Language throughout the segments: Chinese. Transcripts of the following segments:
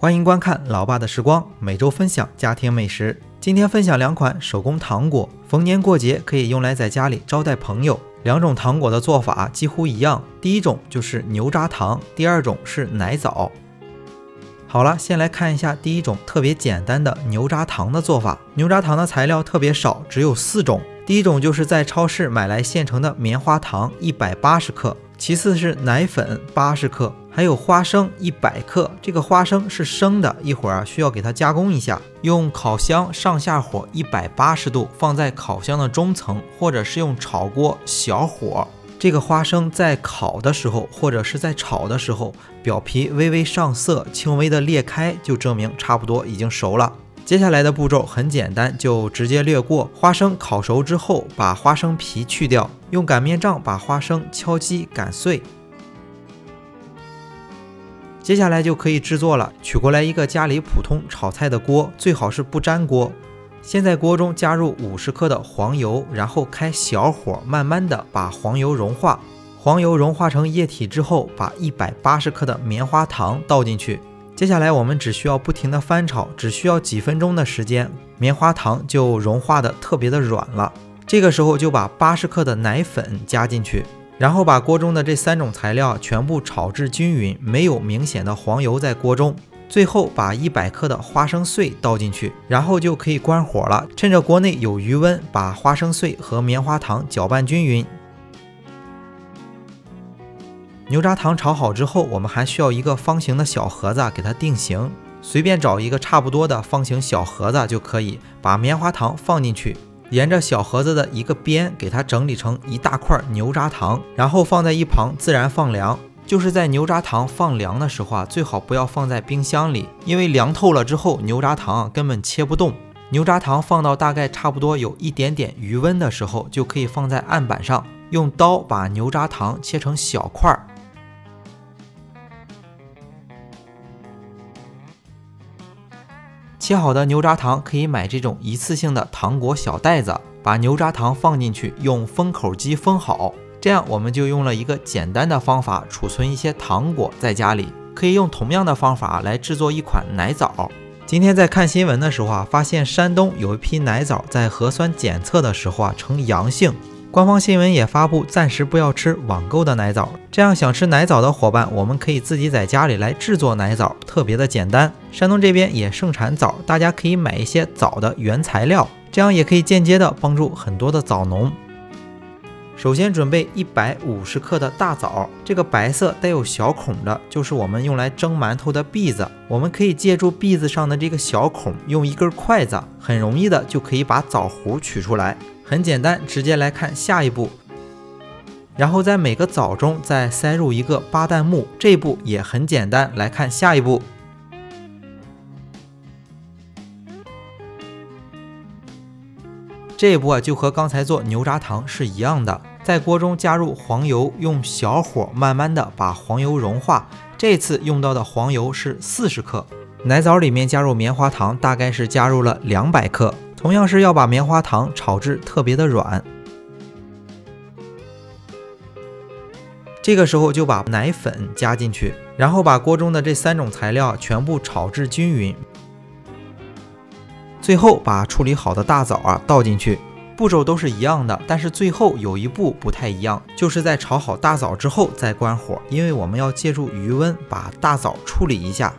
欢迎观看老爸的时光，每周分享家庭美食。今天分享2款手工糖果，逢年过节可以用来在家里招待朋友。2种糖果的做法几乎一样，第一种就是牛轧糖，第二种是奶枣。好了，先来看一下第一种特别简单的牛轧糖的做法。牛轧糖的材料特别少，只有4种。第一种就是在超市买来现成的棉花糖180克，其次是奶粉80克，还有花生100克。这个花生是生的，一会儿需要给它加工一下。用烤箱上下火180度，放在烤箱的中层，或者是用炒锅小火。这个花生在烤的时候，或者是在炒的时候，表皮微微上色，轻微的裂开，就证明差不多已经熟了。接下来的步骤很简单，就直接略过。花生烤熟之后，把花生皮去掉，用擀面杖把花生敲击擀碎。接下来就可以制作了，取过来一个家里普通炒菜的锅，最好是不粘锅。先在锅中加入50克的黄油，然后开小火，慢慢的把黄油融化。黄油融化成液体之后，把180克的棉花糖倒进去。接下来我们只需要不停的翻炒，只需要几分钟的时间，棉花糖就融化的特别的软了。这个时候就把80克的奶粉加进去，然后把锅中的这3种材料全部炒至均匀，没有明显的黄油在锅中。最后把100克的花生碎倒进去，然后就可以关火了。趁着锅内有余温，把花生碎和棉花糖搅拌均匀。牛轧糖炒好之后，我们还需要一个方形的小盒子给它定型，随便找一个差不多的方形小盒子就可以，把棉花糖放进去，沿着小盒子的一个边给它整理成一大块牛轧糖，然后放在一旁自然放凉。就是在牛轧糖放凉的时候最好不要放在冰箱里，因为凉透了之后牛轧糖根本切不动。牛轧糖放到大概差不多有一点点余温的时候，就可以放在案板上，用刀把牛轧糖切成小块。切好的牛轧糖可以买这种一次性的糖果小袋子，把牛轧糖放进去，用封口机封好。这样我们就用了一个简单的方法储存一些糖果在家里，可以用同样的方法来制作一款奶枣。今天在看新闻的时候发现山东有一批奶枣在核酸检测的时候呈阳性，官方新闻也发布暂时不要吃网购的奶枣。这样想吃奶枣的伙伴，我们可以自己在家里来制作奶枣，特别的简单。山东这边也盛产枣，大家可以买一些枣的原材料，这样也可以间接的帮助很多的枣农。首先准备150克的大枣，这个白色带有小孔的就是我们用来蒸馒头的篦子，我们可以借助篦子上的这个小孔，用一根筷子很容易的就可以把枣核取出来。很简单，直接来看下一步。然后在每个枣中再塞入一个巴旦木，这一步也很简单，来看下一步。这一步就和刚才做牛轧糖是一样的，在锅中加入黄油，用小火慢慢的把黄油融化。这次用到的黄油是40克。奶枣里面加入棉花糖，大概是加入了200克，同样是要把棉花糖炒至特别的软。这个时候就把奶粉加进去，然后把锅中的这3种材料全部炒至均匀。最后把处理好的大枣倒进去，步骤都是一样的，但是最后有一步不太一样，就是在炒好大枣之后再关火，因为我们要借助余温把大枣处理一下。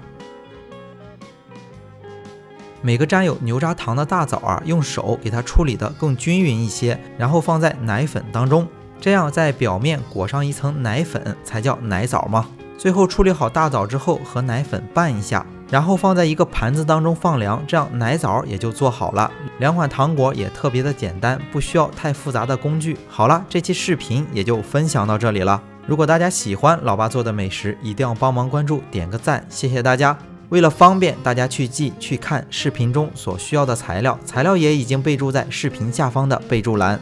每个沾有牛轧糖的大枣用手给它处理的更均匀一些，然后放在奶粉当中，这样在表面裹上一层奶粉才叫奶枣嘛。最后处理好大枣之后和奶粉拌一下，然后放在一个盘子当中放凉，这样奶枣也就做好了。2款糖果也特别的简单，不需要太复杂的工具。好了，这期视频也就分享到这里了。如果大家喜欢老爸做的美食，一定要帮忙关注点个赞，谢谢大家。为了方便大家去看视频中所需要的材料也已经备注在视频下方的备注栏。